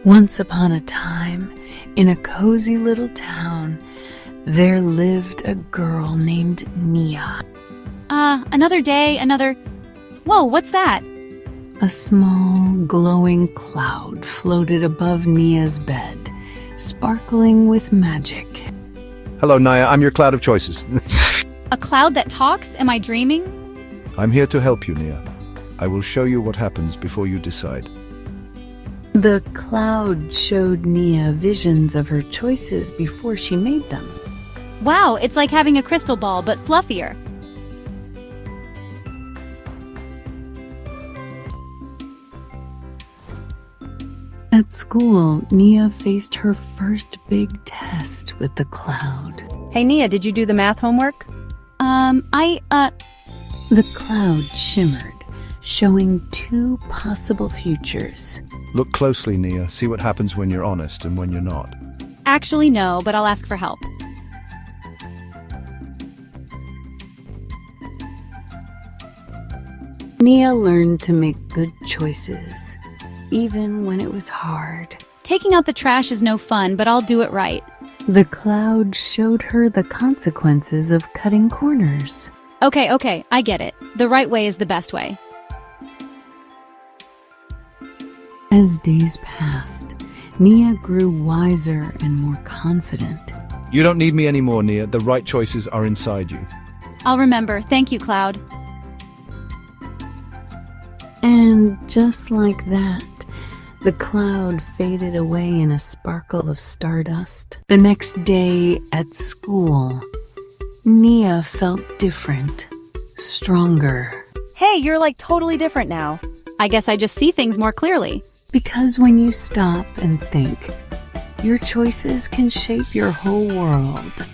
Once upon a time, in a cozy little town, there lived a girl named Nia. Another day, Whoa, what's that? A small, glowing cloud floated above Nia's bed, sparkling with magic. Hello, Naya. I'm your cloud of choices. A cloud that talks? Am I dreaming? I'm here to help you, Nia. I will show you what happens before you decide. The cloud showed Nia visions of her choices before she made them. Wow, it's like having a crystal ball, but fluffier. At school, Nia faced her first big test with the cloud. Hey, Nia, did you do the math homework? The cloud shimmered, showing two possible futures. Look closely, Nia. See what happens when you're honest and when you're not. Actually, no, but I'll ask for help. Nia learned to make good choices, even when it was hard. Taking out the trash is no fun, but I'll do it right. The cloud showed her the consequences of cutting corners. Okay, I get it. The right way is the best way. As days passed, Nia grew wiser and more confident. You don't need me anymore, Nia. The right choices are inside you. I'll remember. Thank you, Cloud. And just like that, the cloud faded away in a sparkle of stardust. The next day at school, Nia felt different, stronger. Hey, you're like totally different now. I guess I just see things more clearly. Because when you stop and think, your choices can shape your whole world.